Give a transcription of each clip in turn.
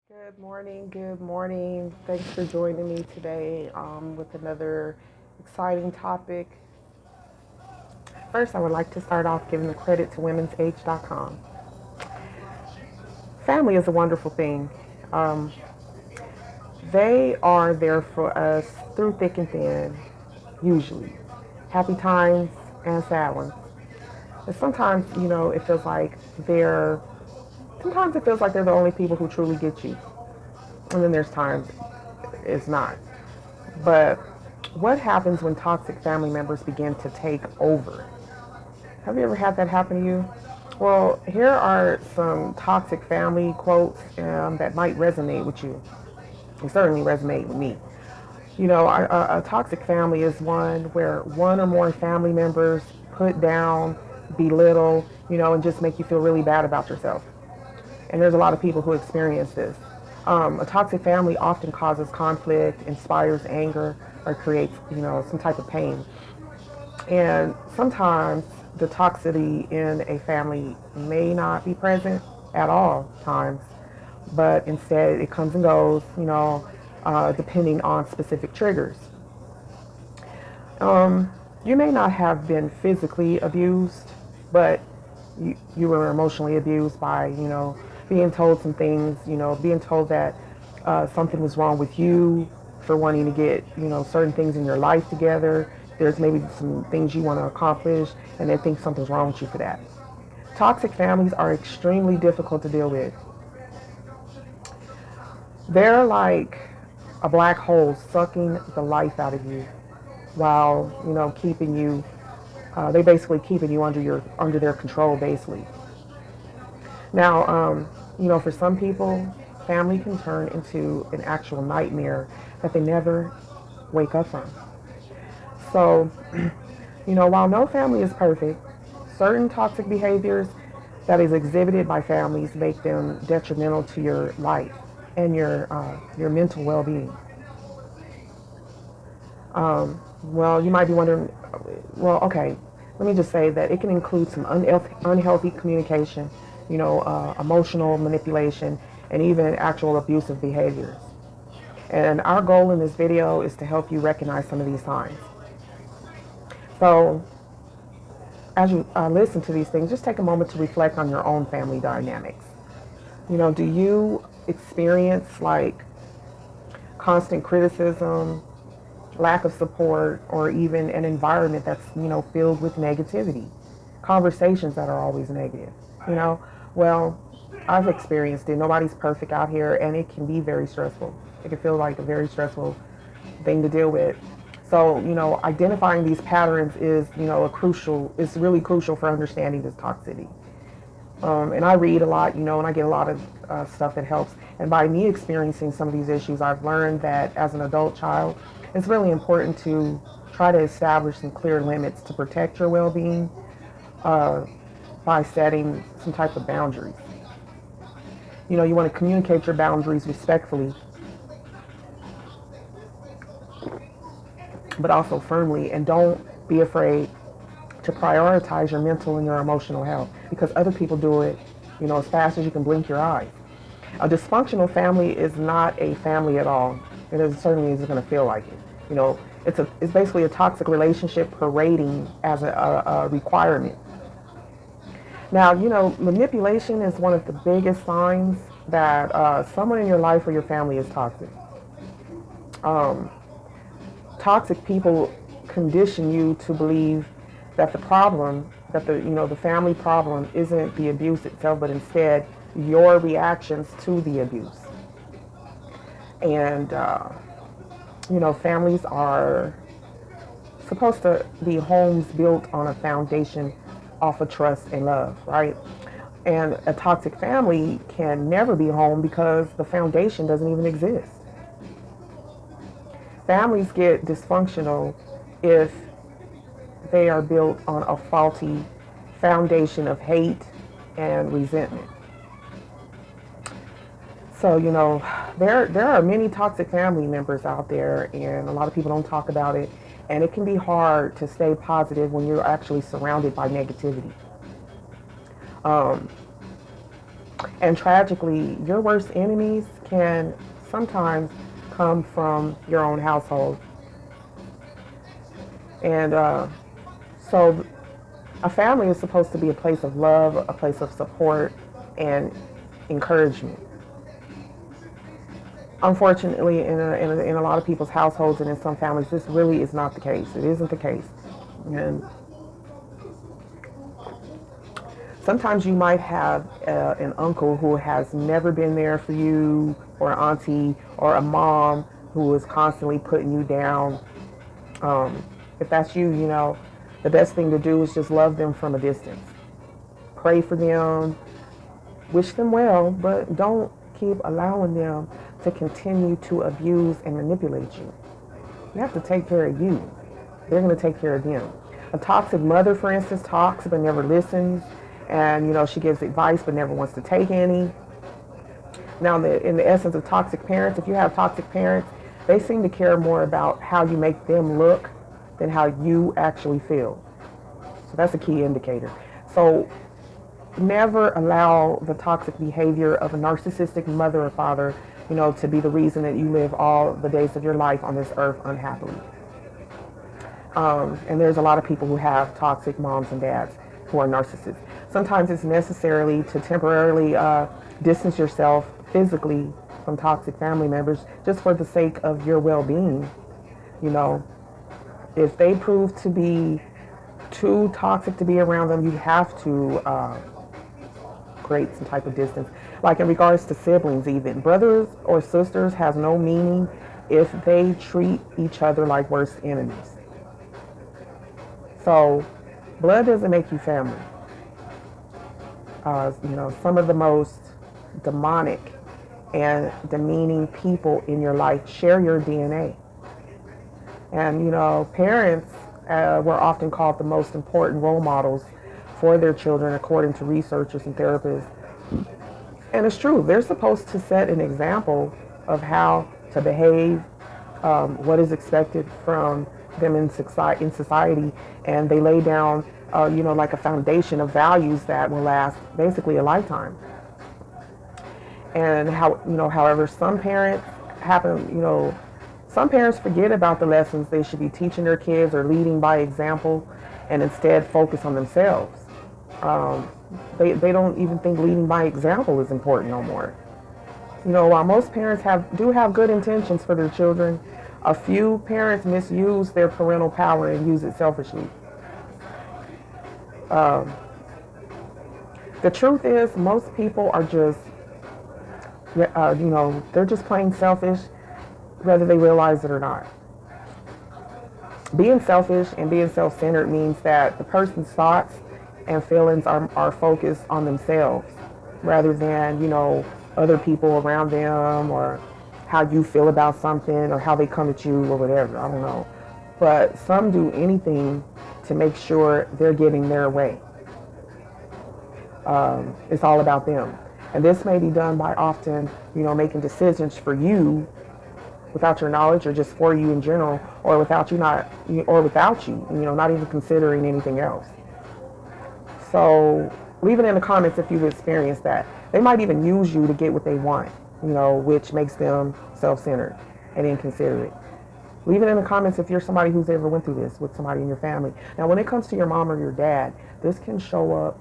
Good morning. Good morning. Thanks for joining me today with another exciting topic. First, I would like to start off giving the credit to womensage.com. Family is a wonderful thing. Um, they are there for us through thick and thin, usually. Happy times and sad ones. And sometimes, it feels like sometimes it feels like they're the only people who truly get you. And then there's times it's not. But what happens when toxic family members begin to take over? Have you ever had that happen to you? Well, here are some toxic family quotes that might resonate with you. They certainly resonate with me. A toxic family is one where one or more family members put down, belittle, and just make you feel really bad about yourself. And there's a lot of people who experience this. A toxic family often causes conflict, inspires anger, or creates, some type of pain. And sometimes the toxicity in a family may not be present at all times, but instead it comes and goes, depending on specific triggers. Um, you may not have been physically abused, but you were emotionally abused by, being told some things, being told that something was wrong with you for wanting to get, certain things in your life together. There's maybe some things you want to accomplish, and they think something's wrong with you for that. Toxic families are extremely difficult to deal with. They're like a black hole sucking the life out of you while, keeping you they basically keeping you under their control, basically. Now, for some people, family can turn into an actual nightmare that they never wake up from. So, while no family is perfect, certain toxic behaviors that is exhibited by families make them detrimental to your life and your mental well-being. Well, you might be wondering, well, okay, let me just say that it can include some unhealthy communication, emotional manipulation, and even actual abusive behaviors. And our goal in this video is to help you recognize some of these signs. So, as you listen to these things, just take a moment to reflect on your own family dynamics. Do you experience like constant criticism, lack of support, or even an environment that's, filled with negativity? Conversations that are always negative, you know? Well, I've experienced it. Nobody's perfect out here, and it can be very stressful. It can feel like a very stressful thing to deal with. So, identifying these patterns is, it's really crucial for understanding this toxicity. And I read a lot, and I get a lot of stuff that helps. And by me experiencing some of these issues, I've learned that as an adult child, it's really important to try to establish some clear limits to protect your well-being uh, by setting some type of boundaries. You want to communicate your boundaries respectfully, but also firmly, and don't be afraid to prioritize your mental and your emotional health because other people do it, as fast as you can blink your eyes. A dysfunctional family is not a family at all. It certainly isn't going to feel like it. It's basically a toxic relationship parading as a requirement. Now, manipulation is one of the biggest signs that someone in your life or your family is toxic. Um, Toxic people condition you to believe that the family problem isn't the abuse itself, but instead your reactions to the abuse. And families are supposed to be homes built on a foundation off of trust and love, right? And a toxic family can never be home because the foundation doesn't even exist. Families get dysfunctional if they are built on a faulty foundation of hate and resentment. So, there are many toxic family members out there, and a lot of people don't talk about it. And it can be hard to stay positive when you're actually surrounded by negativity. Um, And tragically, your worst enemies can sometimes come from your own household. And so a family is supposed to be a place of love, a place of support, and encouragement. Unfortunately, in a lot of people's households and in some families, this really is not the case. It isn't the case. And sometimes you might have an uncle who has never been there for you, or an auntie, or a mom who is constantly putting you down. Um, if that's you, the best thing to do is just love them from a distance. Pray for them, wish them well, but don't keep allowing them to continue to abuse and manipulate you. You have to take care of you. They're going to take care of them. A toxic mother, for instance, talks but never listens, and she gives advice but never wants to take any. Now, in the essence of toxic parents, if you have toxic parents, they seem to care more about how you make them look than how you actually feel. So that's a key indicator. So never allow the toxic behavior of a narcissistic mother or father, to be the reason that you live all the days of your life on this earth unhappily. And there's a lot of people who have toxic moms and dads who are narcissists. Sometimes it's necessarily to temporarily distance yourself physically from toxic family members just for the sake of your well-being. If they prove to be too toxic to be around them, you have to create some type of distance. Like in regards to siblings, even brothers or sisters has no meaning if they treat each other like worst enemies. So blood doesn't make you family. Some of the most demonic and demeaning people in your life share your DNA. And, parents were often called the most important role models for their children, according to researchers and therapists. And it's true, they're supposed to set an example of how to behave, what is expected from them in society, and they lay down, like a foundation of values that will last basically a lifetime. And however, some parents some parents forget about the lessons they should be teaching their kids or leading by example, and instead focus on themselves. They don't even think leading by example is important no more. While most parents do have good intentions for their children, a few parents misuse their parental power and use it selfishly. The truth is, most people are just, they're just plain selfish, whether they realize it or not. Being selfish and being self-centered means that the person's thoughts and feelings are focused on themselves rather than, other people around them, or how you feel about something, or how they come at you, or whatever. I don't know. But some do anything to make sure they're getting their way. It's all about them. And this may be done by often, making decisions for you without your knowledge, or just for you in general, or without you, not even considering anything else. So leave it in the comments if you've experienced that. They might even use you to get what they want, which makes them self-centered and inconsiderate. Leave it in the comments if you're somebody who's ever went through this with somebody in your family. Now, when it comes to your mom or your dad, this can show up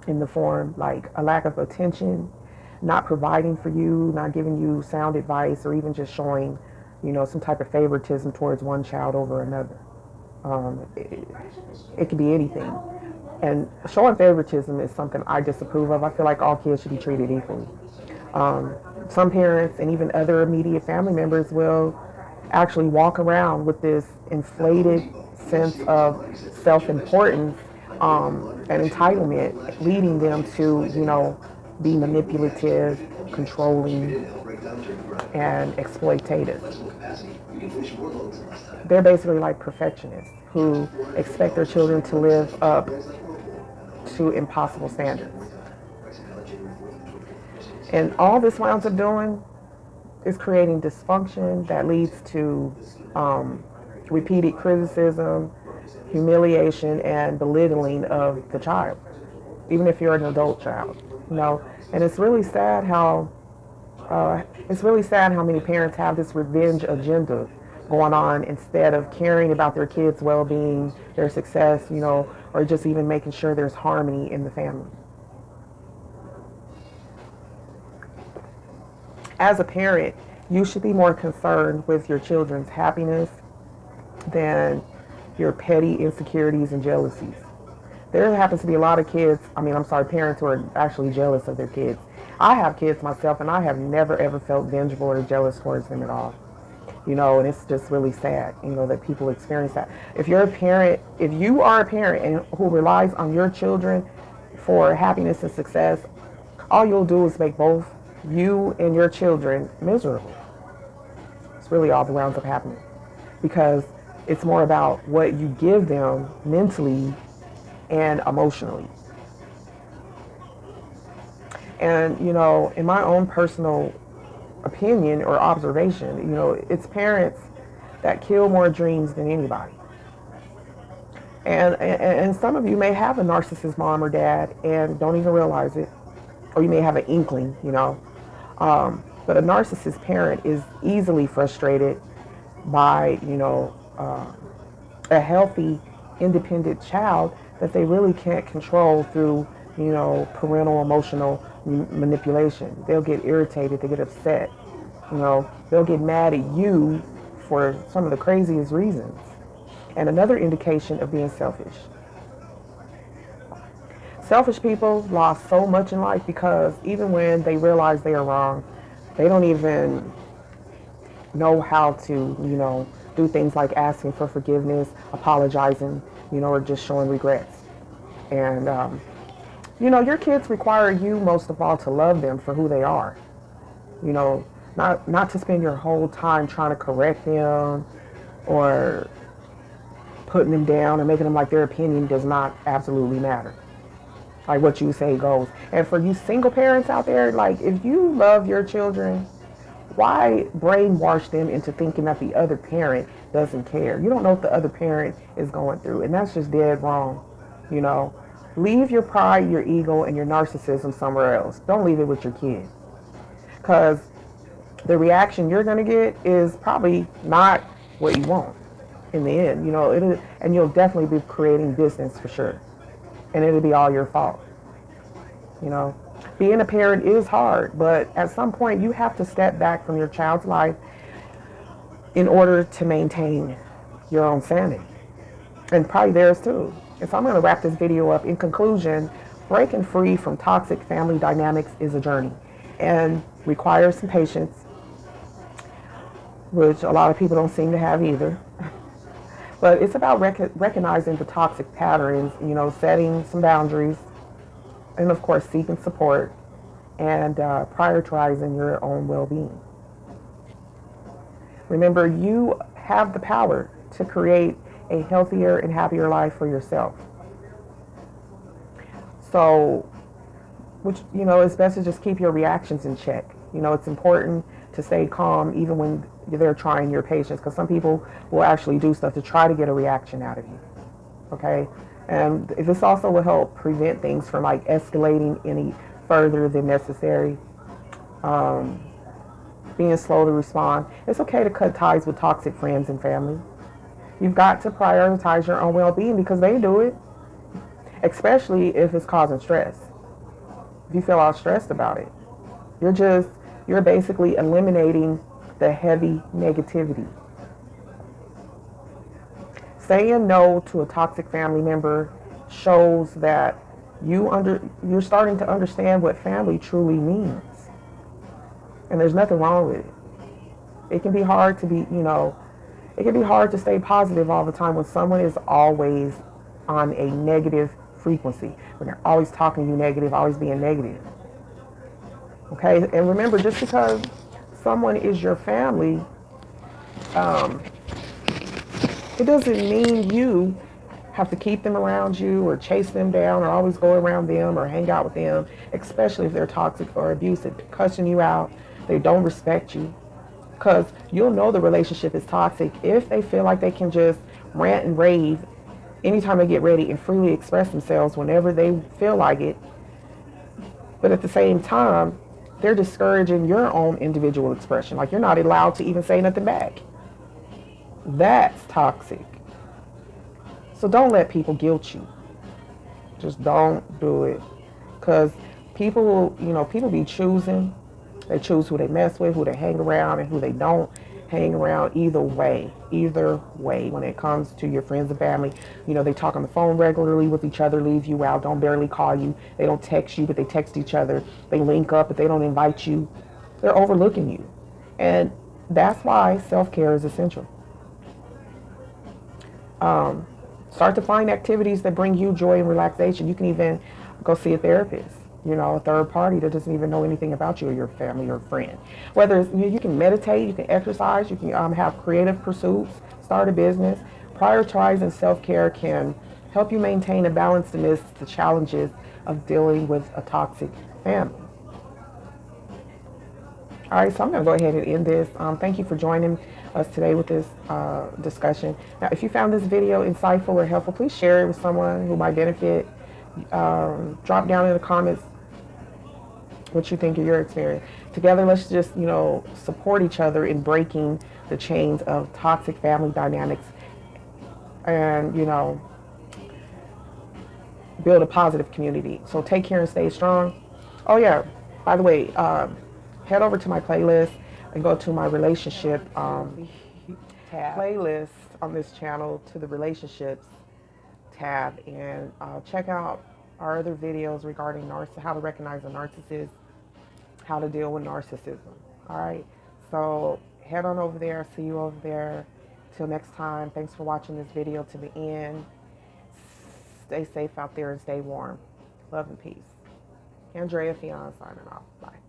in the form like a lack of attention, not providing for you, not giving you sound advice, or even just showing, some type of favoritism towards one child over another. It could be anything. And showing favoritism is something I disapprove of. I feel like all kids should be treated equally. Some parents and even other immediate family members will actually walk around with this inflated sense of self-importance and entitlement, leading them to, be manipulative, controlling, and exploitative. They're basically like perfectionists who expect their children to live up to impossible standards. And all this winds up doing is creating dysfunction that leads to repeated criticism, humiliation, and belittling of the child, even if you're an adult child. you know. And it's really sad how many parents have this revenge agenda going on instead of caring about their kids' well-being, their success, you know, or just even making sure there's harmony in the family. As a parent, you should be more concerned with your children's happiness than your petty insecurities and jealousies. There happens to be a lot of parents who are actually jealous of their kids. I have kids myself, and I have never ever felt vengeful or jealous towards them at all. You know, and it's just really sad, you know, that people experience that. If you are a parent and who relies on your children for happiness and success, all you'll do is make both you and your children miserable. It's really all that rounds up happening, because it's more about what you give them mentally and emotionally. And, you know, in my own personal opinion or observation, you know, it's parents that kill more dreams than anybody. And some of you may have a narcissist mom or dad and don't even realize it, or you may have an inkling, you know. But a narcissist parent is easily frustrated by, you know, a healthy, independent child that they really can't control through, you know, parental emotional manipulation. They'll get irritated, they get upset, you know, they'll get mad at you for some of the craziest reasons. And another indication of being selfish. Selfish people lost so much in life because even when they realize they are wrong, they don't even know how to, you know, do things like asking for forgiveness, apologizing, you know, or just showing regrets. And, you know, your kids require you most of all to love them for who they are. You know, not to spend your whole time trying to correct them or putting them down or making them like their opinion does not absolutely matter. Like what you say goes. And for you single parents out there, like if you love your children, why brainwash them into thinking that the other parent doesn't care? You don't know what the other parent is going through, and that's just dead wrong. You know, leave your pride, your ego, and your narcissism somewhere else. Don't leave it with your kid, because the reaction you're going to get is probably not what you want in the end. You know, and you'll definitely be creating distance for sure, and it'll be all your fault. You know, being a parent is hard, but at some point you have to step back from your child's life in order to maintain your own sanity, and probably theirs too. And so I'm going to wrap this video up. In conclusion, breaking free from toxic family dynamics is a journey and requires some patience, which a lot of people don't seem to have either. But it's about recognizing the toxic patterns, you know, setting some boundaries, and of course seeking support and prioritizing your own well-being. Remember, you have the power to create a healthier and happier life for yourself. So, which, you know, it's best to just keep your reactions in check. You know, it's important to stay calm even when they're trying your patience, because some people will actually do stuff to try to get a reaction out of you. Okay? And this also will help prevent things from like escalating any further than necessary. Being slow to respond. It's okay to cut ties with toxic friends and family. You've got to prioritize your own well-being because they do it, especially if it's causing stress. If you feel all stressed about it, you're basically eliminating the heavy negativity. Saying no to a toxic family member shows that you're starting to understand what family truly means. And there's nothing wrong with it. It can be hard to be, you know, it can be hard to stay positive all the time when someone is always on a negative frequency, when they're always talking to you negative, always being negative. Okay? And remember, just because someone is your family, it doesn't mean you have to keep them around you or chase them down or always go around them or hang out with them, especially if they're toxic or abusive, cussing you out, they don't respect you. Because you'll know the relationship is toxic if they feel like they can just rant and rave anytime they get ready and freely express themselves whenever they feel like it, But at the same time, they're discouraging your own individual expression. Like, you're not allowed to even say nothing back. That's toxic. So don't let people guilt you. Just don't do it. Because people, people be choosing. They choose who they mess with, who they hang around, and who they don't hang around. Either way, when it comes to your friends and family, they talk on the phone regularly with each other, leave you out, don't barely call you. They don't text you, but they text each other. They link up, but they don't invite you. They're overlooking you. And that's why self-care is essential. Start to find activities that bring you joy and relaxation. You can even go see a therapist, a third party that doesn't even know anything about you or your family or friend. Whether you can meditate, you can exercise, you can have creative pursuits, start a business. Prioritizing self-care can help you maintain a balance amidst the challenges of dealing with a toxic family. All right, so I'm going to go ahead and end this. Thank you for joining us today with this discussion. Now, if you found this video insightful or helpful, please share it with someone who might benefit. Drop down in the comments what you think of your experience. Together, let's just, support each other in breaking the chains of toxic family dynamics and, build a positive community. So take care and stay strong. Oh, yeah, by the way, head over to my playlist and go to my relationship tab. Playlist on this channel to the relationships tab, and check out our other videos regarding how to recognize a narcissist, how to deal with narcissism. All right, so head on over there. See you over there. Till next time, thanks for watching this video to the end. Stay safe out there and stay warm. Love and peace. Andrea Fion signing off. Bye.